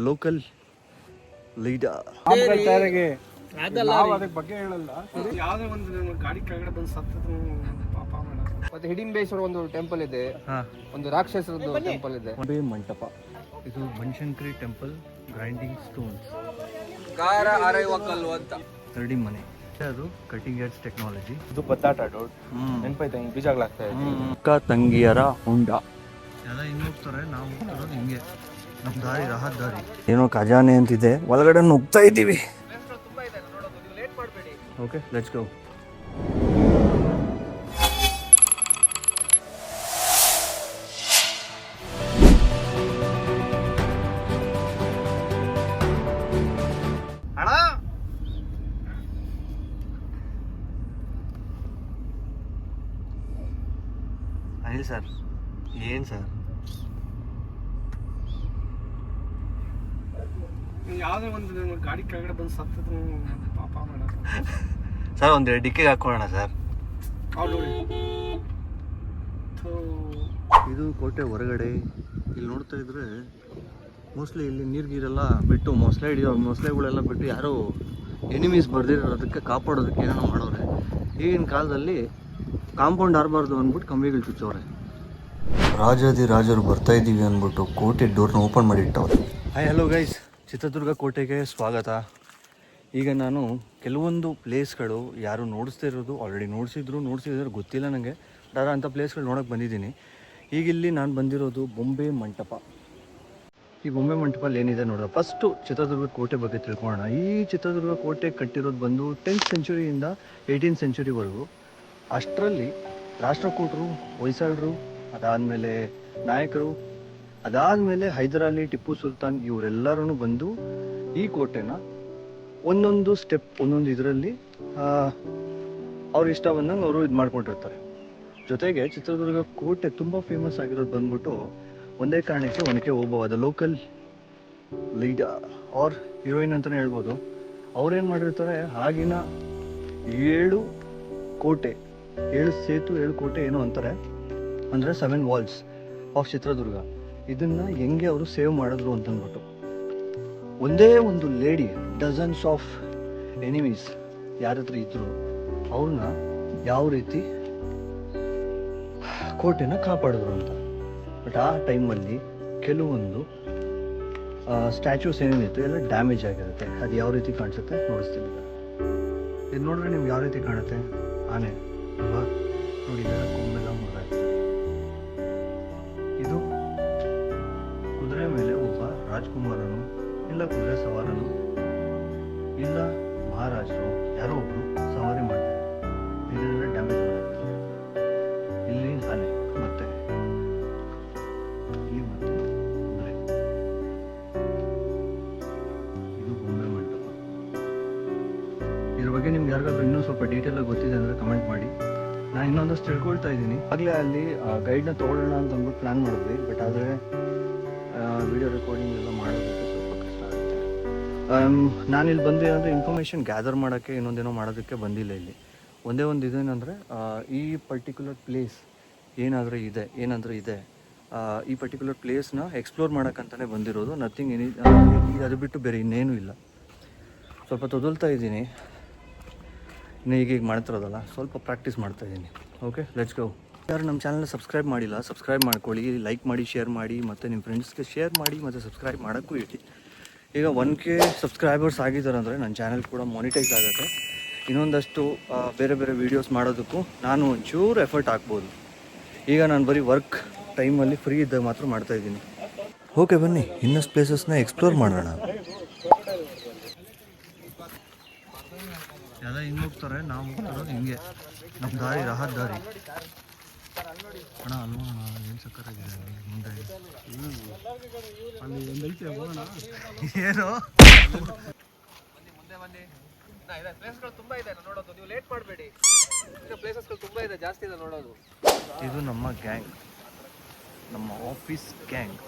Local leader ನಾವು ಅದಕ್ಕೆ ಬಗ್ಗೆ ಹೇಳಲ್ಲ. ಯಾವುದೇ ಒಂದು ಗಾಡಿ ಕೆಳಗಡೆ ಬಂದು ಸತ್ತಿದ್ರು ಪಾಪ ಮೇಡ. ಮತ್ತೆ ಹಿಡಿನ್ ಬೇಶ್ವರ ಒಂದು ಟೆಂಪಲ್ ಇದೆ, ಒಂದು ರಾಕ್ಷಸರದ್ದು ಟೆಂಪಲ್ ಇದೆ. ಬಾಂಬೆ ಮಂಟಪ, ಇದು ಬನಶಂಕರಿ ಟೆಂಪಲ್, ಗ್ರೈಂಡಿಂಗ್ ಸ್ಟೋನ್ಸ್, ಕಾರ ಅರೆಯುವ ಕಲ್ಲು ಅಂತ ಕರಡಿ ಮನೆ. ಅದು ಕಟಿಂಗ್ ಎಡ್ಜ್ ಟೆಕ್ನಾಲಜಿ. ಇದು ಬತ್ತಾಟ ಡೋಡ್ ನೆನಪೈತೆ, ಬೀಜಗಳಾಗ್ತಾ ಇದೆ. ಅಕ್ಕ ತಂಗಿಯರ ಹೊಂಡ ಎಲ್ಲ ಹಿಂಗೆ ಹೋಗ್ತಾರೆ, ನಾವು ಹೋಗ್ತಿರೋದು ಹಿಂಗೆ. ನಮ್ಮ ದಾರಿ ರಹದಾರಿ ಏನೋ ಖಜಾನೆ ಅಂತಿದೆ, ಒಳಗಡೆ ನುಗ್ತಾ ಇದ್ದೀವಿ. Okay, let's go. Anil sir, ಏನು ಸರ್? ಯಾವುದೇ ಒಂದು ಗಾಡಿ ಕೆಳಗಡೆ ಬಂದು ಸತ್ತಿದ್ರು ಪಾಪ ಮೇಡ. ಸರ್ ಒಂದು ಡಿಕ್ಕಿಗೆ ಹಾಕೊಳ್ಳೋಣ ಸರ್. ಇದು ಕೋಟೆ ಹೊರಗಡೆ. ಇಲ್ಲಿ ನೋಡ್ತಾ ಇದ್ರೆ ಮೋಸ್ಟ್ಲಿ ಇಲ್ಲಿ ನೀರ್ಗೀರೆಲ್ಲ ಬಿಟ್ಟು ಮೊಸಳೆಗಳೆಲ್ಲ ಬಿಟ್ಟು ಯಾರೋ ಎನಿಮೀಸ್ ಬರ್ದಿರೋದಕ್ಕೆ ಕಾಪಾಡೋದಕ್ಕೆ ಏನೋ ಮಾಡೋರೆ. ಈಗಿನ ಕಾಲದಲ್ಲಿ ಕಾಂಪೌಂಡ್ ಆರಬಾರ್ದು ಅಂದ್ಬಿಟ್ಟು ಕಂಬಿಗಳು ಚುಚ್ಚೋರೆ. ರಾಜರು ಬರ್ತಾ ಇದ್ದೀವಿ ಅಂದ್ಬಿಟ್ಟು ಕೋಟೆ ಡೋರ್ನ ಓಪನ್ ಮಾಡಿ ಇಟ್ಟವ್ರೆ. ಹಾಯ್, ಹಲೋ ಗೈಸ್, ಚಿತ್ರದುರ್ಗ ಕೋಟೆಗೆ ಸ್ವಾಗತ. ಈಗ ನಾನು ಕೆಲವೊಂದು ಪ್ಲೇಸ್ಗಳು ಯಾರು ನೋಡಿಸ್ತಾ ಇರೋದು, ಆಲ್ರೆಡಿ ನೋಡಿಸಿದ್ರು ಗೊತ್ತಿಲ್ಲ ನನಗೆ, ಬಟ್ ಅಂಥ ಪ್ಲೇಸ್ಗಳು ನೋಡೋಕ್ಕೆ ಬಂದಿದ್ದೀನಿ. ಈಗ ಇಲ್ಲಿ ನಾನು ಬಂದಿರೋದು ಬೊಂಬೆ ಮಂಟಪ. ಈ ಬೊಂಬೆ ಮಂಟಪಲ್ಲಿ ಏನಿದೆ ನೋಡೋಣ. ಫಸ್ಟು ಚಿತ್ರದುರ್ಗ ಕೋಟೆ ಬಗ್ಗೆ ತಿಳ್ಕೊಳ್ಳೋಣ. ಈ ಚಿತ್ರದುರ್ಗ ಕೋಟೆ ಕಟ್ಟಿರೋದು ಬಂದು 10th ಸೆಂಚುರಿಯಿಂದ 18th ಸೆಂಚುರಿವರೆಗೂ. ಅಷ್ಟರಲ್ಲಿ ರಾಷ್ಟ್ರಕೂಟರು, ಹೊಯ್ಸಳರು, ಅದಾದಮೇಲೆ ನಾಯಕರು, ಅದಾದಮೇಲೆ ಹೈದರಾಲಿ, ಟಿಪ್ಪು ಸುಲ್ತಾನ್ ಇವರೆಲ್ಲರೂ ಬಂದು ಈ ಕೋಟೆನ ಒಂದೊಂದು ಸ್ಟೆಪ್, ಒಂದೊಂದು ಇದರಲ್ಲಿ ಅವ್ರ ಇಷ್ಟ ಬಂದಂಗೆ ಅವರು ಇದು ಮಾಡ್ಕೊಂಡಿರ್ತಾರೆ. ಜೊತೆಗೆ ಚಿತ್ರದುರ್ಗ ಕೋಟೆ ತುಂಬ ಫೇಮಸ್ ಆಗಿರೋದು ಬಂದ್ಬಿಟ್ಟು ಒಂದೇ ಕಾರಣಕ್ಕೆ Onake Obavva, local leader or heroine ಅಂತಲೇ ಹೇಳ್ಬೋದು. ಅವ್ರೇನು ಮಾಡಿರ್ತಾರೆ, ಆಗಿನ 7 ಕೋಟೆ, 7 ಸೇತು, 7 ಕೋಟೆ ಏನೋ ಅಂತಾರೆ, ಅಂದರೆ 7 ವಾಲ್ಸ್ ಆಫ್ ಚಿತ್ರದುರ್ಗ. ಇದನ್ನು ಹೆಂಗೆ ಅವರು ಸೇವ್ ಮಾಡಿದ್ರು ಅಂತಂದ್ಬಿಟ್ಟು, ಒಂದೇ ಒಂದು ಲೇಡಿ ಡಜನ್ಸ್ ಆಫ್ ಎನಿಮೀಸ್ ಯಾರ ಹತ್ರ ಇದ್ರು ಅವ್ರನ್ನ ಯಾವ ರೀತಿ ಕೋಟೆನ ಕಾಪಾಡಿದ್ರು ಅಂತ. ಬಟ್ ಆ ಟೈಮಲ್ಲಿ ಕೆಲವೊಂದು ಸ್ಟ್ಯಾಚ್ಯೂಸ್ ಏನೇನಿತ್ತು ಎಲ್ಲ ಡ್ಯಾಮೇಜ್ ಆಗಿರುತ್ತೆ. ಅದು ಯಾವ ರೀತಿ ಕಾಣಿಸುತ್ತೆ ನೋಡಿಸ್ತೀನಿ. ಇದು ನೋಡಿದ್ರೆ ನಿಮ್ಗೆ ಯಾವ ರೀತಿ ಕಾಣುತ್ತೆ? ಆನೆ ಅಲ್ವಾ? ನೋಡಿ, ಕೊಂಬೆಲ್ಲ ಮುರಿದಾಯ್ತು. ಇದು ಕುದುರೆ ಮೇಲೆ ಒಬ್ಬ ರಾಜ್ಕುಮಾರನು, ಇಲ್ಲ ಕುದುರೆ ಸವಾರನು, ಇಲ್ಲ ಮಹಾರಾಜರು ಯಾರೋ ಒಬ್ರು ಸವಾರಿ ಮಾಡ್ತಾರೆ. ಇದನ್ನೆಲ್ಲ ಡ್ಯಾಮೇಜ್ ಮಾಡಿರ್ತಾರೆ. ಇಲ್ಲಿ ಆನೆ, ಮತ್ತೆ ಇಲ್ಲಿ ಮತ್ತೆ ಕುದುರೆ. ಇದು ಬೊಂಬೆ ಮಂಟಪ. ಇದ್ರ ಬಗ್ಗೆ ನಿಮ್ಗೆ ಯಾರಿಗಾದ್ರೂ ಇನ್ನೂ ಸ್ವಲ್ಪ ಡೀಟೇಲಾಗಿ ಗೊತ್ತಿದೆ ಅಂದರೆ ಕಮೆಂಟ್ ಮಾಡಿ. ನಾನು ಇನ್ನೊಂದಷ್ಟು ತಿಳ್ಕೊಳ್ತಾ ಇದ್ದೀನಿ. ಆಗಲೇ ಅಲ್ಲಿ ಗೈಡ್ನ ತೊಗೊಳ್ಳೋಣ ಅಂತ ಅಂದ್ಬಿಟ್ಟು ಪ್ಲ್ಯಾನ್ ಮಾಡಿದ್ವಿ. ಬಟ್ ಆದರೆ ವಿಡಿಯೋ ರೆಕಾರ್ಡಿಂಗ್ ಎಲ್ಲ ಮಾಡೋದಕ್ಕೆ ಸ್ವಲ್ಪ ಕಷ್ಟ ಆಗುತ್ತೆ. ನಾನಿಲ್ಲಿ ಬಂದೆ ಅಂದರೆ ಇನ್ಫಾರ್ಮೇಷನ್ ಗ್ಯಾದರ್ ಮಾಡೋಕ್ಕೆ, ಇನ್ನೊಂದೇನೋ ಮಾಡೋದಕ್ಕೆ ಬಂದಿಲ್ಲ. ಇಲ್ಲಿ ಒಂದೇ ಒಂದು ಇದೇನೆಂದರೆ, ಈ ಪರ್ಟಿಕ್ಯುಲರ್ ಪ್ಲೇಸ್ ಏನಾದರೂ ಇದೆ, ಈ ಪರ್ಟಿಕ್ಯುಲರ್ ಪ್ಲೇಸ್ನ ಎಕ್ಸ್ಪ್ಲೋರ್ ಮಾಡೋಕ್ಕಂತಲೇ ಬಂದಿರೋದು. ನಥಿಂಗ್ ಅದು ಬಿಟ್ಟು ಬೇರೆ ಇನ್ನೇನೂ ಇಲ್ಲ. ಸ್ವಲ್ಪ ತೊದಲ್ತಾ ಇದ್ದೀನಿ, ಇನ್ನು ಈಗ ಮಾಡ್ತಿರೋದಲ್ಲ, ಸ್ವಲ್ಪ ಪ್ರಾಕ್ಟೀಸ್ ಮಾಡ್ತಾಯಿದ್ದೀನಿ. Okay, let's go. ಯಾರು ನಮ್ಮ ಚಾನಲ್ನ ಸಬ್ಸ್ಕ್ರೈಬ್ ಮಾಡಿಲ್ಲ, ಸಬ್ಸ್ಕ್ರೈಬ್ ಮಾಡ್ಕೊಳ್ಳಿ, ಲೈಕ್ ಮಾಡಿ, ಶೇರ್ ಮಾಡಿ, ಮತ್ತು ನಿಮ್ಮ ಫ್ರೆಂಡ್ಸ್ಗೆ ಶೇರ್ ಮಾಡಿ, ಮತ್ತು ಸಬ್ಸ್ಕ್ರೈಬ್ ಮಾಡೋಕ್ಕೂ ಇಡಿ. ಈಗ 1K ಸಬ್ಸ್ಕ್ರೈಬರ್ಸ್ ಆಗಿದ್ದಾರೆ ಅಂದರೆ ನನ್ನ ಚಾನಲ್ ಕೂಡ ಮಾನಿಟೈಸ್ ಆಗುತ್ತೆ. ಇನ್ನೊಂದಷ್ಟು ಬೇರೆ ಬೇರೆ ವೀಡಿಯೋಸ್ ಮಾಡೋದಕ್ಕೂ ನಾನು ಒಂಚೂರು ಎಫರ್ಟ್ ಹಾಕ್ಬೋದು. ಈಗ ನಾನು ಬರೀ ವರ್ಕ್ ಟೈಮಲ್ಲಿ ಫ್ರೀ ಇದ್ದಾಗ ಮಾತ್ರ ಮಾಡ್ತಾಯಿದ್ದೀನಿ. ಓಕೆ, ಬನ್ನಿ ಇನ್ನಷ್ಟು ಪ್ಲೇಸಸ್ನ ಎಕ್ಸ್ಪ್ಲೋರ್ ಮಾಡೋಣ. ಎಲ್ಲ ಹಿಂಗೆ ಹೋಗ್ತಾರೆ, ನಾವು ಹೋಗ್ತಿರೋದು ಹಿಂಗೆ. ನಮ್ಮ ದಾರಿ ರಹದಾರಿ ಅಣ್ಣ ಅಲ್ವಾ? ಏನು ಸಕ್ಕತ್ತಾಗಿದೆ ಮುಂದೆ. ಅಲ್ಲಿ ಒಂದೈತೆ ಹೋಗೋಣ. ಏನು ಮುಂದೆ ಬನ್ನಿ. ಪ್ಲೇಸ್ಗಳು ತುಂಬ ಇದೆ ನೋಡೋದು, ನೀವು ಲೇಟ್ ಮಾಡಬೇಡಿ. ಪ್ಲೇಸಸ್ಗಳು ತುಂಬ ಇದೆ, ಜಾಸ್ತಿ ಇದೆ ನೋಡೋದು. ಇದು ನಮ್ಮ ಗ್ಯಾಂಗ್, ನಮ್ಮ ಆಫೀಸ್ ಗ್ಯಾಂಗ್.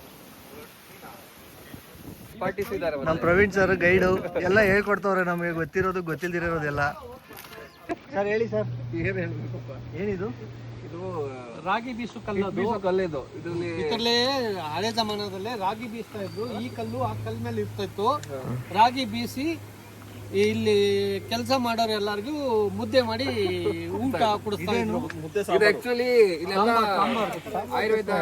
ಪಾರ್ಟಿಸ್ ಇದ್ದಾರೆ. ನಮ್ಮ ಪ್ರವೀಣ್ ಸರ್ ಗೈಡು ಎಲ್ಲ ಹೇಳ್ಕೊಡ್ತವ್ರೆ ನಮಗೆ, ಗೊತ್ತಿರೋದು ಗೊತ್ತಿಲ್ದಿರೋದೆಲ್ಲ. ಸರ್ ಹೇಳಿ ಸರ್, ಏನು ಹೇಳ್ಬೇಕಪ್ಪ? ಏನಿದು? ಇದು ರಾಗಿ ಬೀಸು ಕಲ್ಲು ಕಲ್ಲಿದು ಇದರಲ್ಲಿ ಇದರಲ್ಲೇ ಹಳೆ ಜಮಾನದಲ್ಲೇ ರಾಗಿ ಬೀಸ್ತಾ ಇದ್ರು. ಈ ಕಲ್ಲು ಆ ಕಲ್ ಮೇಲೆ ಇರ್ತಾ ಇತ್ತು. ರಾಗಿ ಬೀಸಿ ಇಲ್ಲಿ ಕೆಲಸ ಮಾಡೋರು ಎಲ್ಲರಿಗೂ ಮುದ್ದೆ ಮಾಡಿ ಊಟ ಕೊಡಿಸ್ತಾ ಇದ್ರು. ಇದು ಆಕ್ಚುಲಿ ಇಲ್ಲೆಲ್ಲ ಆಯುರ್ವೇದ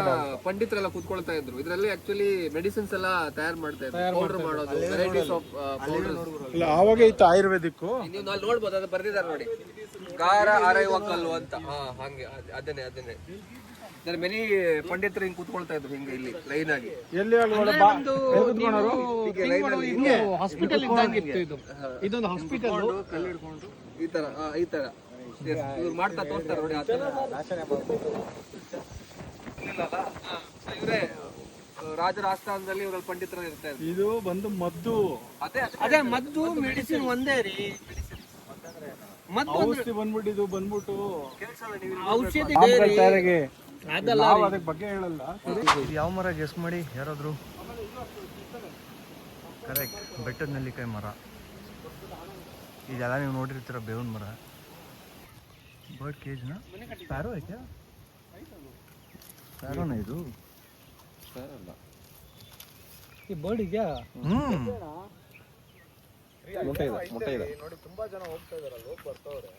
ಪಂಡಿತರೆಲ್ಲ ಕೂತ್ಕೊಳ್ತಾ ಇದ್ರು. ಇದರಲ್ಲಿ ಆಕ್ಚುಲಿ ಮೆಡಿಸಿನ್ಸ್ ಎಲ್ಲ ತಯಾರು ಮಾಡ್ತಾ ಇದ್ರು. ಪೌಡರ್ ಮಾಡೋದು, ವೆರೈಟೀಸ್ ಆಫ್ ಪೌಡರ್ಸ್. ಆವಾಗ ಇತ್ತು ಆಯುರ್ವೇದಿಕ್ಕು. ನೀವು ಅಲ್ಲಿ ನೋಡ್ಬೋದು, ಅದು ಬರ್ದಿದ್ದಾರೆ ನೋಡಿ, ಗಾರ ಅರೈವ ಕಲ್ಲು ಅಂತ. ಹಂಗೆ ಅದನ್ನೇ ಮೆನಿ ಪಂಡಿತರು ಹಿಂಗ್ ಕೂತ್ಕೊಳ್ತಾ ಇದ್ರು ಹಿಂಗೆ ಇಲ್ಲಿ ಲೈನ್ ಆಗಿ. ಎಲ್ಲಿ ಹಾಸ್ಪಿಟಲ್ ಇದ್ದಂಗೆ ಇತ್ತು ಇದು. ಇದೊಂದು ಹಾಸ್ಪಿಟಲ್. ಕಲ್ಲು ಹಿಡ್ಕೊಂಡು ಈ ತರ ಇವ್ರು ಮಾಡ್ತಾ ತೋರ್ತಾರೆ ನೋಡಿ. ಇವರೇ ರಾಜರ ಆಸ್ಥಾನದಲ್ಲಿ ಇವರಲ್ಲಿ ಪಂಡಿತರು ಇರ್ತಾ ಇದ್ರು. ಇದು ಬಂದು ಮದ್ದು, ಅದೇ ಮದ್ದು ಮೆಡಿಸಿನ್ ಒಂದೇ ರೀ. ಮದ್ದು ಔಷಧಿ ಬಂದ್ಬಿಟ್ಟು ಬಂದ್ಬಿಟ್ಟು ಔಷಧಿ ಅದಲ್ಲ, ನಾವು ಅದಕ್ಕೆ ಬಗ್ಗೆ ಹೇಳಲ್ಲ. ಇದು ಯಾವ ಮರ ಗೆಸ್ ಮಾಡಿ ಯಾರಾದರೂ? ಕರೆಕ್ಟ್, ಬೆಟ್ಟದ ನೆಲ್ಲಿಕಾಯಿ ಮರ. ಇದೆಲ್ಲ ನೀವು ನೋಡಿರ್ತೀರ, ಬೇವಿನ ಮರ. ಬರ್ಡ್ ಕೇಜ್ನ ಪ್ಯಾರೋ ಐತೆ, ಪ್ಯಾರೋನ ಇದು? ಈ ಬರ್ಡ್ ಇದೆಯಾ? ಮೊಟ್ಟೆ ಇದೆ. ನೋಡಿ ತುಂಬಾ ಜನ ಹೋಗ್ತಾ ಇದಾರಲ್ಲ, ಹೋಗಿ ಬರ್ತವ್ರೆ.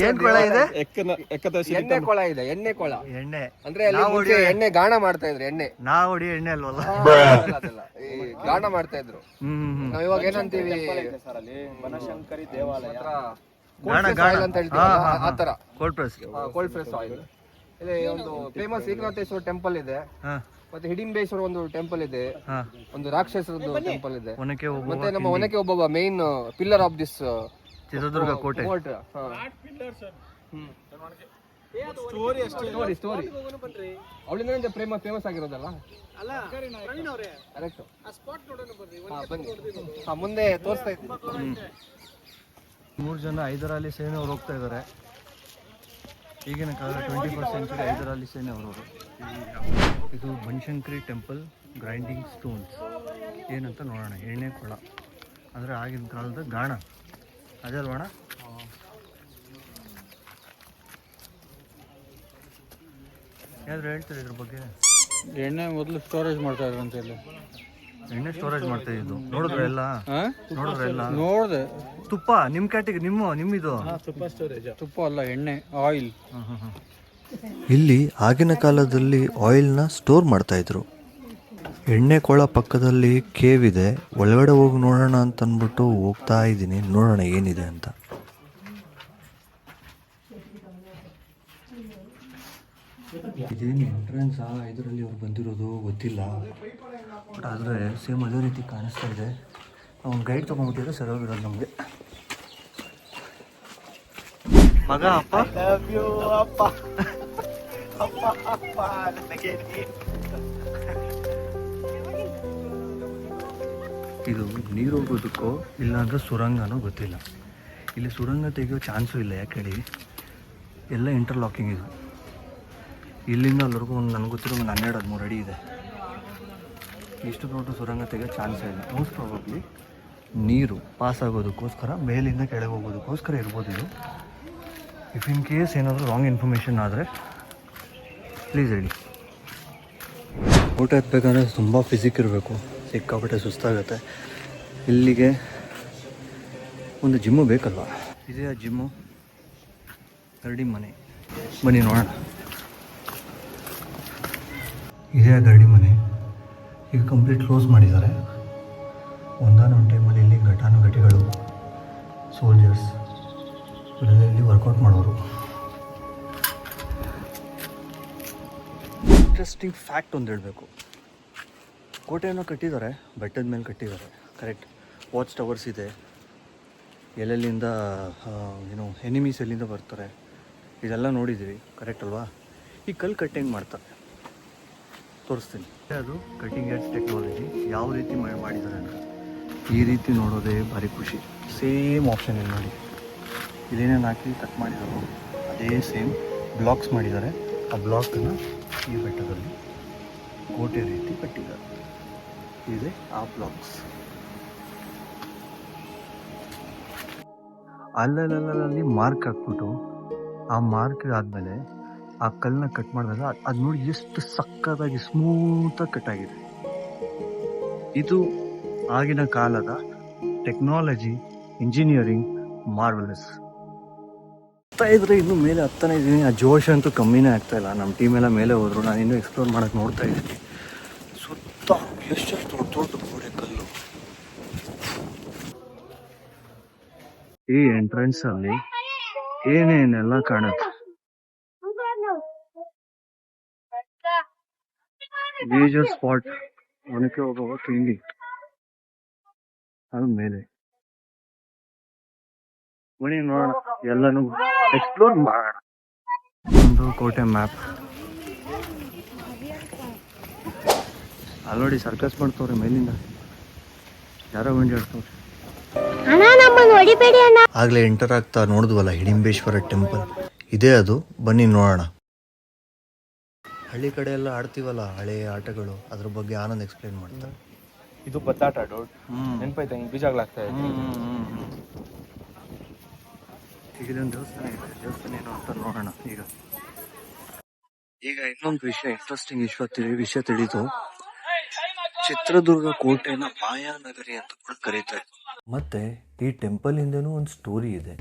ಏನ್ ಕೊಳ ಇದೆ? ಎಣ್ಣೆ ಕೊಳ ಇದೆ, ಎಣ್ಣೆ ಕೊಳ. ಎಣ್ಣೆ ಅಂದ್ರೆ ಅಲ್ಲಿ ಮುಂಚೆ ಎಣ್ಣೆ ಗಾಣ ಮಾಡ್ತಾ ಇದ್ರು. ಎಣ್ಣೆ ನಾವು ಹೊಡಿ ಎಣ್ಣೆ ಅಲ್ವಲ್ಲ, ಅದೆಲ್ಲ ಈ ಗಾಣ ಮಾಡ್ತಾ ಇದ್ರು. ನಾವ್ ಇವಾಗ ಏನಂತೀವಿ, ಬನಶಂಕರಿ ದೇವಾಲಯ ಆಯಿಲ್ ಅಂತ ಹೇಳ್ತೀವಿ, ಆತರ cold press. Cold press oil. ಇಲ್ಲಿ ಒಂದು ಫೇಮಸ್ ಏಕನಾಥೇಶ್ವರ ಟೆಂಪಲ್ ಇದೆ, ಮತ್ತೆ ಹಿಡಿಂಬೇಶ್ವರ ಒಂದು ಟೆಂಪಲ್ ಇದೆ, ಒಂದು ರಾಕ್ಷಸರದ್ದು ಟೆಂಪಲ್ ಇದೆ, ಮತ್ತೆ ನಮ್ಮ ಒನಕೆ ಒಬ್ಬ main pillar of this Chitradurga ಕೋಟೆ. ಸ್ಟೋರಿ ಅವಳಿಂದ ಫೇಮಸ್ ಆಗಿರೋದಲ್ಲ. ಕರೆಕ್ಟ್. ಮುಂದೆ ತೋರಿಸ್ತಾ ಇದ್ದೀನಿ. 3 ಜನ ಹೈದರಾಲಿ ಸೇನೆಯವ್ರು ಹೋಗ್ತಾ ಇದ್ದಾರೆ. ಈಗಿನ ಕಾಲ 21st ಸೆಂಚುರಿ ಹೈದರಾಲಿ ಸೇನೆಯವರು. ಇದು ಬನಶಂಕರಿ ಟೆಂಪಲ್ ಗ್ರೈಂಡಿಂಗ್ ಸ್ಟೋನ್ಸ್ ಏನಂತ ನೋಡೋಣ. ಎಣ್ಣೆ ಕೊಳ ಅಂದರೆ ಆಗಿನ ಕಾಲದ ಗಾಣ, ಅದೇ ಅಲ್ವಣ? ಯಾರು ಹೇಳ್ತಾರೆ ಇದ್ರ ಬಗ್ಗೆ? ಎಣ್ಣೆ ಮೊದಲು ಸ್ಟೋರೇಜ್ ಮಾಡ್ತಾ ಇದ್ರು ಅಂತ ಹೇಳಿ. ಎಣ್ಣೆ ಸ್ಟೋರೇಜ್ ಮಾಡ್ತಾ ಇದ್ದು ನೋಡಿದ್ರೆ ಎಲ್ಲ? ನೋಡಿದೆ. ತುಪ್ಪ ನಿಮ್ಮ ಕ್ಯಾಟಿಗೆ ನಿಮ್ಮಿದು ತುಪ್ಪ ಸ್ಟೋರೇಜ್. ತುಪ್ಪ ಅಲ್ಲ, ಎಣ್ಣೆ, ಆಯಿಲ್. ಇಲ್ಲಿ ಆಗಿನ ಕಾಲದಲ್ಲಿ ಆಯಿಲ್ನ ಸ್ಟೋರ್ ಮಾಡ್ತಾಯಿದ್ರು. ಎಣ್ಣೆ ಕೊಳ ಪಕ್ಕದಲ್ಲಿ ಕೇವ್ ಇದೆ, ಒಳಗಡೆ ಹೋಗಿ ನೋಡೋಣ ಅಂತ ಅಂದ್ಬಿಟ್ಟು ಹೋಗ್ತಾ ಇದ್ದೀನಿ, ನೋಡೋಣ ಏನಿದೆ ಅಂತ. ಇದೇನು ಎಂಟ್ರೆನ್ಸ್ ಇದರಲ್ಲಿ ಅವ್ರು ಬಂದಿರೋದು ಗೊತ್ತಿಲ್ಲ, ಬಟ್ ಆದರೆ ಸೇಮ್ ಅದೇ ರೀತಿ ಕಾಣಿಸ್ತಾ ಇದೆ. ಅವ್ನು ಗೈಡ್ ತೊಗೊಂಡ್ಬಿಟ್ಟಿದ್ರೆ ಸರಿಯಾಗಿರೋದು ನಮಗೆ. ಮಗ ಅಪ್ಪ ಇದು ನೀರು ಹೋಗೋದಕ್ಕೋ ಇಲ್ಲಾಂದ್ರೆ ಸುರಂಗನೋ ಗೊತ್ತಿಲ್ಲ. ಇಲ್ಲಿ ಸುರಂಗ ತೆಗೆಯೋ ಚಾನ್ಸು ಇಲ್ಲ, ಯಾಕೆ ಹೇಳಿ, ಎಲ್ಲ ಇಂಟರ್ಲಾಕಿಂಗ್ ಇದು. ಇಲ್ಲಿಂದ ಅಲ್ಲಿವರೆಗೂ ಒಂದು ನನಗೆ ಗೊತ್ತಿರೋ ಒಂದು 12-13 ಅಡಿ ಇದೆ. ಇಷ್ಟು ದೊಡ್ಡ ಸುರಂಗ ತೆಗೆಯೋ ಚಾನ್ಸೇ ಇಲ್ಲ. ಮೋಸ್ಟ್ ಪ್ರಾಬಬ್ಲಿ ನೀರು ಪಾಸ್ ಆಗೋದಕ್ಕೋಸ್ಕರ, ಮೇಲಿಂದ ಕೆಳಗೆ ಹೋಗೋದಕ್ಕೋಸ್ಕರ ಇರ್ಬೋದು ಇದು. ಇಫ್ ಇನ್ ಕೇಸ್ ಏನಾದರೂ ರಾಂಗ್ ಇನ್ಫಾರ್ಮೇಷನ್ ಆದರೆ ಪ್ಲೀಸ್ ಹೇಳಿ. ಊಟ ಎತ್ತಬೇಕಂದ್ರೆ ತುಂಬ ಫಿಸಿಕ್ ಇರಬೇಕು, ಸಿಕ್ಕಾಪಟ್ಟೆ ಸುಸ್ತಾಗುತ್ತೆ. ಇಲ್ಲಿಗೆ ಒಂದು ಜಿಮ್ಮು ಬೇಕಲ್ವ? ಇದೇ ಆ ಜಿಮ್ಮು, ಗರಡಿ ಮನೆ. ಬನ್ನಿ ನೋಡೋಣ. ಇದೇ ಗರಡಿ ಮನೆ. ಈಗ ಕಂಪ್ಲೀಟ್ ಕ್ಲೋಸ್ ಮಾಡಿದ್ದಾರೆ. ಒಂದಾನೊಂದು ಟೈಮಲ್ಲಿ ಇಲ್ಲಿ ಘಟಾನುಘಟಿಗಳು, ಸೋಲ್ಜರ್ಸ್ ಇವರೆಲ್ಲ ಇಲ್ಲಿ ವರ್ಕೌಟ್ ಮಾಡೋರು. ಇಂಟ್ರೆಸ್ಟಿಂಗ್ ಫ್ಯಾಕ್ಟ್ ಒಂದು ಹೇಳಬೇಕು. ಕೋಟೆಯನ್ನು ಕಟ್ಟಿದ್ದಾರೆ, ಬೆಟ್ಟದ ಮೇಲೆ ಕಟ್ಟಿದ್ದಾರೆ, ಕರೆಕ್ಟ್. ವಾಚ್ ಟವರ್ಸ್ ಇದೆ, ಎಲ್ಲೆಲ್ಲಿಂದ ಎನಿಮೀಸ್ ಎಲ್ಲಿಂದ ಬರ್ತಾರೆ ಇದೆಲ್ಲ ನೋಡಿದ್ದೀವಿ, ಕರೆಕ್ಟ್ ಅಲ್ವಾ? ಈ ಕಲ್ಲು ಕಟ್ ಹೆಂಗೆ ಮಾಡ್ತಾರೆ ತೋರಿಸ್ತೀನಿ. ಅದು ಕಟ್ಟಿಂಗ್ ಎಡ್ಜ್ ಟೆಕ್ನಾಲಜಿ ಯಾವ ರೀತಿ ಮಾಡಿದ್ದಾರೆ ಅಂದರೆ ಈ ರೀತಿ ನೋಡೋದೇ ಭಾರಿ ಖುಷಿ. ಸೇಮ್ ಆಪ್ಷನ್ ಇಲ್ಲಿ ನೋಡಿ, ಇದೇನೇನು ಹಾಕಿ ಕಟ್ ಮಾಡಿದಾರೋ ಅದೇ ಸೇಮ್ ಬ್ಲಾಕ್ಸ್ ಮಾಡಿದ್ದಾರೆ. ಆ ಬ್ಲಾಕನ್ನು ಈ ಬೆಟ್ಟದಲ್ಲಿ ಕೋಟೆ ರೀತಿ ಕಟ್ಟಿದ್ದಾರೆ. ಇದೆ ಆ ಬ್ಲಾಕ್ಸ್. ಅಲ್ಲಲ್ಲಿ ಮಾರ್ಕ್ ಹಾಕ್ಬಿಟ್ಟು ಆ ಮಾರ್ಕ್ ಆದಮೇಲೆ ಆ ಕಲ್ಲನ್ನ ಕಟ್ ಮಾಡಿದಾಗ ಅದು ನೋಡಿ ಎಷ್ಟು ಸಕ್ಕತ್ತಾಗಿ ಸ್ಮೂತಾಗಿ ಕಟ್ ಆಗಿದೆ. ಇದು ಆಗಿನ ಕಾಲದ ಟೆಕ್ನಾಲಜಿ, ಇಂಜಿನಿಯರಿಂಗ್ ಮಾರ್ವೆಲಸ್. ಹತ್ತಾ ಇದ್ರೆ ಇನ್ನು ಮೇಲೆ ಹತ್ತಾನೆ ಇದ್ದೀನಿ. ಆ ಜೋಶ್ ಅಂತೂ ಕಮ್ಮಿನೇ ಆಗ್ತಾ ಇಲ್ಲ. ನಮ್ಮ ಟೀಮ್ ಎಲ್ಲ ಮೇಲೆ ಹೋದ್ರು, ನಾನು ಇನ್ನೂ ಎಕ್ಸ್ಪ್ಲೋರ್ ಮಾಡಕ್ಕೆ ನೋಡ್ತಾ ಇದ್ದೀನಿ. ಸುತ್ತ ಎಷ್ಟೆಷ್ಟು ದೊಡ್ಡ ಗೋಡೆ ಕಲ್ಲು. ಈ ಎಂಟ್ರೆನ್ಸ್ ಅಲ್ಲಿ ಏನೇನೆಲ್ಲ ಕಾಣುತ್ತೆ. ಮೇಜರ್ ಸ್ಪಾಟ್ ಒನಕೆ ಹೋಗುವ ತಿಂಡಿ ಅದು ಮೇಲೆ. ಬನ್ನಿ ನೋಡೋಣ, ಎಲ್ಲನೂ ಎಕ್ಸ್ಪ್ಲೋರ್ ಮಾಡೋಣ. ಒಂದು ಕೋಟೆ ಮ್ಯಾಪ್ ಅಲ್ಲಿ ನೋಡಿ, ಸರ್ಕಸ್ ಮಾಡ್ತವ್ರೆ ಮೇಲಿಂದ, ಯಾರೋ ಬಂಡಿ ಆಡ್ತವ್ರೆ. ಆಗ್ಲೇ ಎಂಟರ್ ಆಗ್ತಾ ನೋಡಿದ್ವಲ್ಲ ಹಿಡಿಂಬೇಶ್ವರ ಟೆಂಪಲ್, ಇದೇ ಅದು. ಬನ್ನಿ ನೋಡೋಣ. ಹಳ್ಳಿ ಕಡೆ ಎಲ್ಲ ಆಡ್ತೀವಲ್ಲ ಹಳೆ ಆಟಗಳು, ಅದ್ರ ಬಗ್ಗೆ ಆನಂದ್ ಎಕ್ಸ್ಪ್ಲೇನ್ ಮಾಡ್ತಾರೆ. ಇದು ಬತ್ತಾಟ ಡೋಡ್ ನೆನಪೈತಾ? ಹಿಂಗೆ ಬೀಜಗಳಾಗ್ತಾ ಇದೆ. ಈಗ ಇದೊಂದು ದೇವಸ್ಥಾನ ಇದೆ. ದೇವಸ್ಥಾನ ಏನು ಅಂತ ನೋಡೋಣ. ಈಗ ಇನ್ನೊಂದು ಇಂಟ್ರೆಸ್ಟಿಂಗ್ ವಿಷಯ ತಿಳಿದು, ಚಿತ್ರದುರ್ಗ ಕೋಟೆನ ಮಾಯಾನಗರಿ ಅಂತ ಕೂಡ ಕರೀತಾರೆ. ಮತ್ತೆ ಈ ಟೆಂಪಲ್ ಹಿಂದೆನೂ ಒಂದು ಸ್ಟೋರಿ ಇದೆ.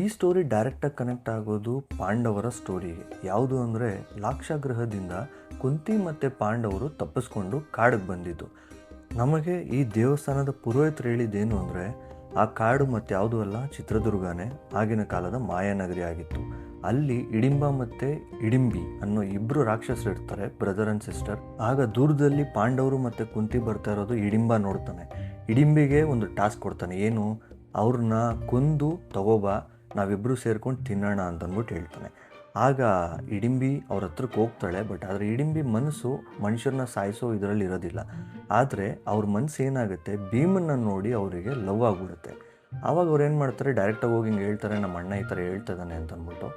ಈ ಸ್ಟೋರಿ ಡೈರೆಕ್ಟಾಗಿ ಕನೆಕ್ಟ್ ಆಗೋದು ಪಾಂಡವರ ಸ್ಟೋರಿಗೆ. ಯಾವುದು ಅಂದರೆ, ಲಾಕ್ಷಾಗೃಹದಿಂದ ಕುಂತಿ ಮತ್ತು ಪಾಂಡವರು ತಪ್ಪಿಸ್ಕೊಂಡು ಕಾಡಿಗೆ ಬಂದಿದ್ದು. ನಮಗೆ ಈ ದೇವಸ್ಥಾನದ ಪುರೋಹಿತರು ಹೇಳಿದ್ದೇನು ಅಂದರೆ, ಆ ಕಾಡು ಮತ್ತು ಯಾವುದೂ ಅಲ್ಲ, ಚಿತ್ರದುರ್ಗನೇ ಆಗಿನ ಕಾಲದ ಮಾಯಾನಗರಿ ಆಗಿತ್ತು. ಅಲ್ಲಿ ಇಡಿಂಬ ಮತ್ತು ಇಡಿಂಬಿ ಅನ್ನೋ ಇಬ್ಬರು ರಾಕ್ಷಸರು ಇರ್ತಾರೆ, ಬ್ರದರ್ ಆ್ಯಂಡ್ ಸಿಸ್ಟರ್. ಆಗ ದೂರದಲ್ಲಿ ಪಾಂಡವರು ಮತ್ತು ಕುಂತಿ ಬರ್ತಾ ಇರೋದು ಇಡಿಂಬ ನೋಡ್ತಾನೆ. ಇಡಿಂಬಿಗೆ ಒಂದು ಟಾಸ್ಕ್ ಕೊಡ್ತಾನೆ, ಏನು, ಅವ್ರನ್ನ ಕೊಂದು ತಗೋಬಾ, ನಾವಿಬ್ಬರು ಸೇರ್ಕೊಂಡು ತಿನ್ನೋಣ ಅಂತಂದ್ಬಿಟ್ಟು ಹೇಳ್ತಾನೆ. ಆಗ ಇಡಿಂಬಿ ಅವ್ರ ಹತ್ರಕ್ಕೆ ಹೋಗ್ತಾಳೆ. ಬಟ್ ಆದರೆ ಇಡಿಂಬಿ ಮನಸ್ಸು ಮನುಷ್ಯರನ್ನ ಸಾಯಿಸೋ ಇದರಲ್ಲಿ ಇರೋದಿಲ್ಲ. ಆದರೆ ಅವ್ರ ಮನಸ್ಸು ಏನಾಗುತ್ತೆ, ಭೀಮನ್ನ ನೋಡಿ ಅವರಿಗೆ ಲವ್ ಆಗಿಬಿಡುತ್ತೆ. ಆವಾಗ ಅವ್ರು ಏನು ಮಾಡ್ತಾರೆ, ಡೈರೆಕ್ಟಾಗಿ ಹೋಗಿ ಹಿಂಗೆ ಹೇಳ್ತಾರೆ, ನಮ್ಮ ಅಣ್ಣ ಈ ಥರ ಹೇಳ್ತಿದ್ದಾನೆ ಅಂತಂದ್ಬಿಟ್ಟು.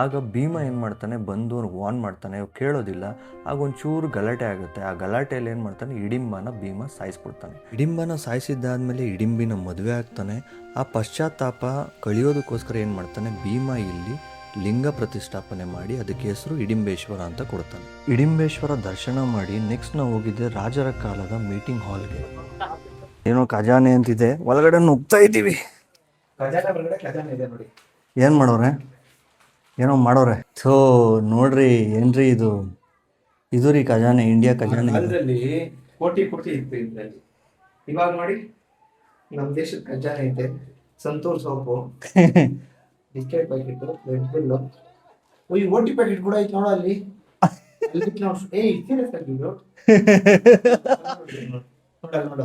ಆಗ ಭೀಮ ಏನು ಮಾಡ್ತಾನೆ, ಬಂದು ವಾರ್ನ್ ಮಾಡ್ತಾನೆ, ಕೇಳೋದಿಲ್ಲ. ಆಗ ಒಂಚೂರು ಗಲಾಟೆ ಆಗುತ್ತೆ. ಆ ಗಲಾಟೆಯಲ್ಲಿ ಏನು ಮಾಡ್ತಾನೆ, ಇಡಿಂಬನ ಭೀಮ ಸಾಯಿಸ್ಬಿಡ್ತಾನೆ. ಇಡಿಂಬನ ಸಾಯಿಸಿದ್ದಾದಮೇಲೆ ಇಡಿಂಬಿನ ಮದುವೆ ಆಗ್ತಾನೆ. ಆ ಪಶ್ಚಾತ್ತಾಪ ಕಳಿಯೋದಕ್ಕೋಸ್ಕರ ಏನು ಮಾಡ್ತಾನೆ, ಭೀಮ ಇಲ್ಲಿ ಲಿಂಗ ಪ್ರತಿಷ್ಠಾಪನೆ ಮಾಡಿ ಅದಕ್ಕೆ ಹೆಸರು ಇಡಿಂಬೇಶ್ವರ ಅಂತ ಕೊಡ್ತಾನೆ. ಇಡಿಂಬೇಶ್ವರ ದರ್ಶನ ಮಾಡಿ ನೆಕ್ಸ್ಟ್ ನಾವು ಹೋಗಿದ್ದೆ ರಾಜರ ಕಾಲದ ಮೀಟಿಂಗ್ ಹಾಲ್ಗೆ. ಏನೋ ಖಜಾನೆ ಅಂತಿದೆ, ಒಳಗಡೆ ನುಗ್ತಾ ಇದ್ದೀವಿ. ಏನು ಮಾಡೋರೆ, ಏನೋ ಮಾಡೋರೆ. ಸೊ ನೋಡ್ರಿ, ಏನ್ರಿ ಇದು ರೀ ಖಜಾನೆ, ಇಂಡಿಯಾ ಖಜಾನೆ. ಅದರಲ್ಲಿ ಕೋಟಿ ಇತ್ತು ಇದ್ರಲ್ಲಿ. ಇವಾಗ ನೋಡಿ, ನಮ್ಮ ದೇಶದ ಖಜಾನೆ ಐತೆ. Santoor soap, biscuit packet, red bull, ಈ ಓಟಿ ಪ್ಯಾಕೆಟ್ ಕೂಡ ಐತೆ ನೋಡ ಅಲ್ಲಿ. ನೋಡ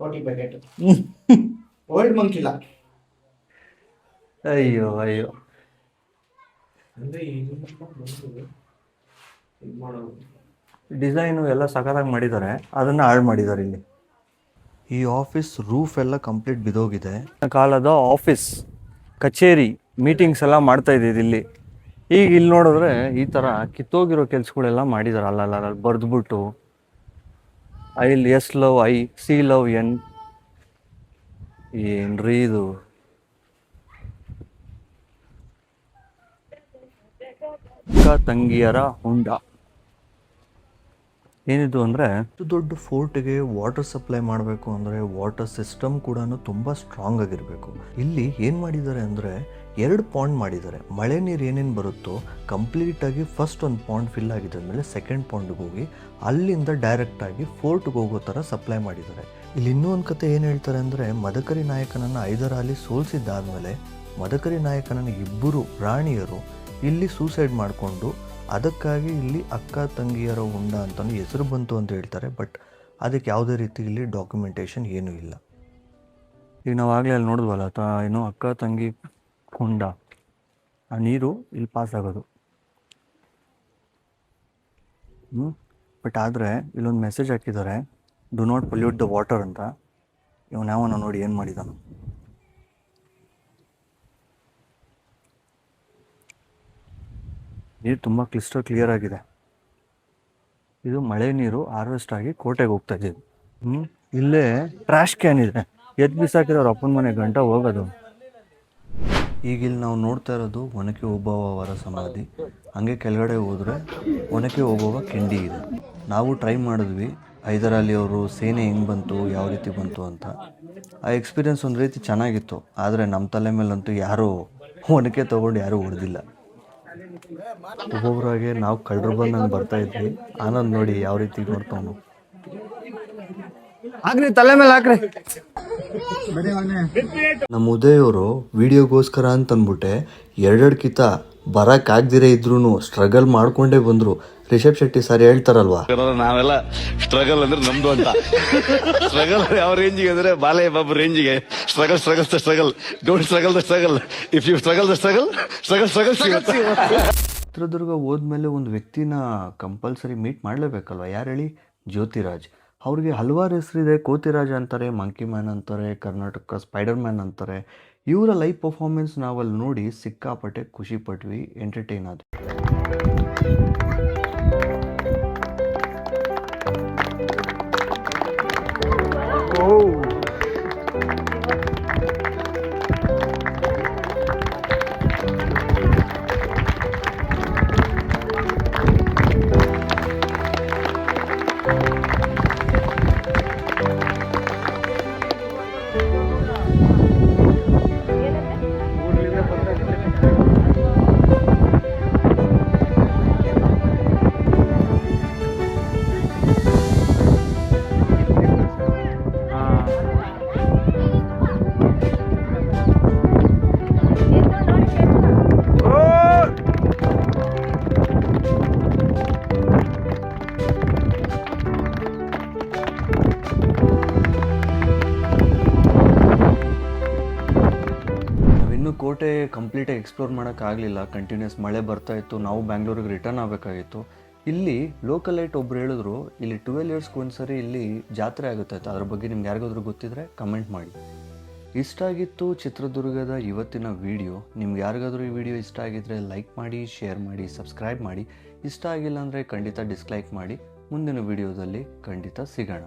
ಓಟಿ ಪ್ಯಾಕೆಟ್, ಓಲ್ಡ್ ಮಂಕಿಲ್ಲ. ಅಯ್ಯೋ ಡಿಸೈನು ಎಲ್ಲ ಸಖತ್ತಾಗಿ ಮಾಡಿದ್ದಾರೆ, ಅದನ್ನು ಹಾಳು ಮಾಡಿದ್ದಾರೆ ಇಲ್ಲಿ. ಈ ಆಫೀಸ್ ರೂಫ್ ಎಲ್ಲ ಕಂಪ್ಲೀಟ್ ಬಿದೋಗಿದೆ. ಕಾಲದ ಆಫೀಸ್, ಕಚೇರಿ, ಮೀಟಿಂಗ್ಸ್ ಎಲ್ಲ ಮಾಡ್ತಾ ಇದ್ದಿದ್ದು ಇಲ್ಲಿ. ಈಗ ಇಲ್ಲಿ ನೋಡಿದ್ರೆ ಈ ಥರ ಕಿತ್ತೋಗಿರೋ ಕೆಲ್ಸಗಳೆಲ್ಲ ಮಾಡಿದ್ದಾರೆ. ಅಲ್ಲ ಬರೆದ್ಬಿಟ್ಟು, I S love I, C love N. ಏನ್ರಿ ಇದು? ಅಕ್ಕ ತಂಗಿಯರ ಹುಂಡ ಏನಿದು ಅಂದರೆ, ದೊಡ್ಡ ಫೋರ್ಟ್ಗೆ ವಾಟರ್ ಸಪ್ಲೈ ಮಾಡಬೇಕು ಅಂದರೆ ವಾಟರ್ ಸಿಸ್ಟಮ್ ಕೂಡ ತುಂಬ ಸ್ಟ್ರಾಂಗ್ ಆಗಿರಬೇಕು. ಇಲ್ಲಿ ಏನು ಮಾಡಿದ್ದಾರೆ ಅಂದರೆ, 2 ಪಾಂಡ್ ಮಾಡಿದ್ದಾರೆ. ಮಳೆ ನೀರು ಏನೇನು ಬರುತ್ತೋ ಕಂಪ್ಲೀಟಾಗಿ ಫಸ್ಟ್ ಒಂದು ಪಾಂಡ್ ಫಿಲ್ ಆಗಿದ್ದಾದಮೇಲೆ ಸೆಕೆಂಡ್ ಪಾಂಡ್ಗೆ ಹೋಗಿ ಅಲ್ಲಿಂದ ಡೈರೆಕ್ಟಾಗಿ ಫೋರ್ಟ್ಗೆ ಹೋಗೋ ಥರ ಸಪ್ಲೈ ಮಾಡಿದ್ದಾರೆ. ಇಲ್ಲಿ ಇನ್ನೂ ಒಂದು ಕತೆ ಏನು ಹೇಳ್ತಾರೆ ಅಂದರೆ, ಮದಕರಿ ನಾಯಕನನ್ನು ಹೈದರ್ ಅಲಿ ಸೋಲಿಸಿದ್ದಾದಮೇಲೆ ಮದಕರಿ ನಾಯಕನ ಇಬ್ಬರು ರಾಣಿಯರು ಇಲ್ಲಿ ಸೂಸೈಡ್ ಮಾಡಿಕೊಂಡು, ಅದಕ್ಕಾಗಿ ಇಲ್ಲಿ ಅಕ್ಕ ತಂಗಿಯರ ಹುಂಡ ಅಂತಲೂ ಹೆಸರು ಬಂತು ಅಂತ ಹೇಳ್ತಾರೆ. ಬಟ್ ಅದಕ್ಕೆ ಯಾವುದೇ ರೀತಿ ಇಲ್ಲಿ ಡಾಕ್ಯುಮೆಂಟೇಷನ್ ಏನೂ ಇಲ್ಲ. ಈಗ ನಾವು ಆಗಲೇ ಅಲ್ಲಿ ನೋಡಿದ್ವಲ್ಲ, ಏನೋ ಅಕ್ಕ ತಂಗಿ ಹುಂಡ, ಆ ನೀರು ಇಲ್ಲಿ ಪಾಸ್ ಆಗೋದು. ಬಟ್ ಆದರೆ ಇಲ್ಲೊಂದು ಮೆಸೇಜ್ ಹಾಕಿದ್ದಾರೆ, do not pollute the water ಅಂತ. ಯಾವನ ನೋಡಿ ಏನು ಮಾಡಿದಾನು. ನೀರು ತುಂಬ ಕ್ಲಿಯರ್ ಆಗಿದೆ. ಇದು ಮಳೆ ನೀರು ಹಾರ್ವೆಸ್ಟ್ ಆಗಿ ಕೋಟೆಗೆ ಹೋಗ್ತಾ ಇದ್ದೀವಿ. ಇಲ್ಲೇ ಟ್ರಾಶ್ ಕ್ಯಾನ್ ಇದೆ, ಎದ್ದು ಬಿಸಾಕಿದ್ರೆ ಅವ್ರ ಅಪ್ಪನ ಮನೆ ಗಂಟ ಹೋಗೋದು. ಈಗ ಇಲ್ಲಿ ನಾವು ನೋಡ್ತಾ ಇರೋದು ಒನಕೆ ಓಬವ್ವ ಅವರ ಸಮಾಧಿ. ಹಂಗೆ ಕೆಳಗಡೆ ಹೋದರೆ ಒನಕೆ ಓಬವ್ವ ಕಿಂಡಿ ಇದೆ. ನಾವು ಟ್ರೈ ಮಾಡಿದ್ವಿ ಹೈದರಾಲಿ ಅವರು ಸೇನೆ ಹೆಂಗೆ ಬಂತು, ಯಾವ ರೀತಿ ಬಂತು ಅಂತ. ಆ ಎಕ್ಸ್ಪೀರಿಯೆನ್ಸ್ ಒಂದು ರೀತಿ ಚೆನ್ನಾಗಿತ್ತು. ಆದರೆ ನಮ್ಮ ತಲೆ ಮೇಲಂತೂ ಯಾರೂ ಒನಕೆ ತೊಗೊಂಡು ಯಾರೂ ಹೊಡೆದಿಲ್ಲ. ಒಬ್ಬೊಬ್ಬರಾಗೆ ನಾವು ಕಳ್ಳರು ಬಂದಂಗೆ ಬರ್ತಾ ಇದ್ವಿ. ಆನಂದ್ ನೋಡಿ ಯಾವ ರೀತಿ ನೋಡ್ತಾವನು. ಹಾಕ್ರಿ ತಲೆ ಮೇಲೆ ಹಾಕ್ರಿ. ನಮ್ಮ ಉದಯ್ ಅವರು ವಿಡಿಯೋಗೋಸ್ಕರ ಅಂತಂದ್ಬಿಟ್ಟೆ ಎರಡೆರಡು ಕಿತ ಬರೋಕ್ಕಾಗ್ದಿರೇ ಇದ್ರೂ ಸ್ಟ್ರಗಲ್ ಮಾಡ್ಕೊಂಡೇ ಬಂದರು. ರಿಷಬ್ ಶೆಟ್ಟಿ ಸರ್ ಹೇಳ್ತಾರಲ್ವಾ, ನಾವೆಲ್ಲ ಸ್ಟ್ರಗಲ್ ಅಂದ್ರೆ ನಮ್ದು ಅಂತ. ಸ್ಟ್ರಗಲ್ ಯಾವ ರೇಂಜಿಗೆ ಅಂದ್ರೆ ಬಾಲಯ್ಯ ಬಾಬು ರೇಂಜಿಗೆ. Struggle struggle the struggle, don't struggle the struggle, if you struggle the struggle, struggle struggle ಸಿಗುತ್ತೆ. ಚಿತ್ರದುರ್ಗ ಹೋದ್ಮೇಲೆ ಒಂದು ವ್ಯಕ್ತಿನ ಕಂಪಲ್ಸರಿ ಮೀಟ್ ಮಾಡಲೇಬೇಕಲ್ವ. ಯಾರು ಹೇಳಿ? ಜ್ಯೋತಿರಾಜ್. ಅವ್ರಿಗೆ ಹಲವಾರು ಹೆಸರಿದೆ. ಕೋತಿರಾಜ್ ಅಂತಾರೆ, ಮಂಕಿ ಮ್ಯಾನ್ ಅಂತಾರೆ, ಕರ್ನಾಟಕ ಸ್ಪೈಡರ್ ಮ್ಯಾನ್ ಅಂತಾರೆ. ಇವರ ಲೈವ್ ಪರ್ಫಾರ್ಮೆನ್ಸ್ ನಾವಲ್ಲಿ ನೋಡಿ ಸಿಕ್ಕಾಪಟ್ಟೆ ಖುಷಿ ಪಟ್ವಿ, ಎಂಟರ್ಟೈನ್ ಆದ್ವಿ. ಕೋಟೆ ಕಂಪ್ಲೀಟಾಗಿ ಎಕ್ಸ್ಪ್ಲೋರ್ ಮಾಡೋಕ್ಕಾಗಲಿಲ್ಲ. ಕಂಟಿನ್ಯೂಸ್ ಮಳೆ ಬರ್ತಾ ಇತ್ತು. ನಾವು ಬ್ಯಾಂಗ್ಳೂರಿಗೆ ರಿಟರ್ನ್ ಆಗಬೇಕಾಗಿತ್ತು. ಇಲ್ಲಿ ಲೋಕಲ್ ಲೈಟ್ ಒಬ್ರು ಹೇಳಿದ್ರು, ಇಲ್ಲಿ 12 ಇಯರ್ಸ್ಗೆ ಒಂದ್ಸರಿ ಇಲ್ಲಿ ಜಾತ್ರೆ ಆಗುತ್ತೆ. ಅದ್ರ ಬಗ್ಗೆ ನಿಮ್ಗೆ ಯಾರಿಗಾದ್ರೂ ಗೊತ್ತಿದ್ರೆ ಕಮೆಂಟ್ ಮಾಡಿ. ಇಷ್ಟ ಆಗಿತ್ತು ಚಿತ್ರದುರ್ಗದ ಇವತ್ತಿನ ವಿಡಿಯೋ. ನಿಮ್ಗೆ ಯಾರಿಗಾದ್ರೂ ಈ ವಿಡಿಯೋ ಇಷ್ಟ ಆಗಿದ್ರೆ ಲೈಕ್ ಮಾಡಿ, ಶೇರ್ ಮಾಡಿ, ಸಬ್ಸ್ಕ್ರೈಬ್ ಮಾಡಿ. ಇಷ್ಟ ಆಗಿಲ್ಲ ಅಂದರೆ ಖಂಡಿತ ಡಿಸ್ಲೈಕ್ ಮಾಡಿ. ಮುಂದಿನ ವಿಡಿಯೋದಲ್ಲಿ ಖಂಡಿತ ಸಿಗೋಣ.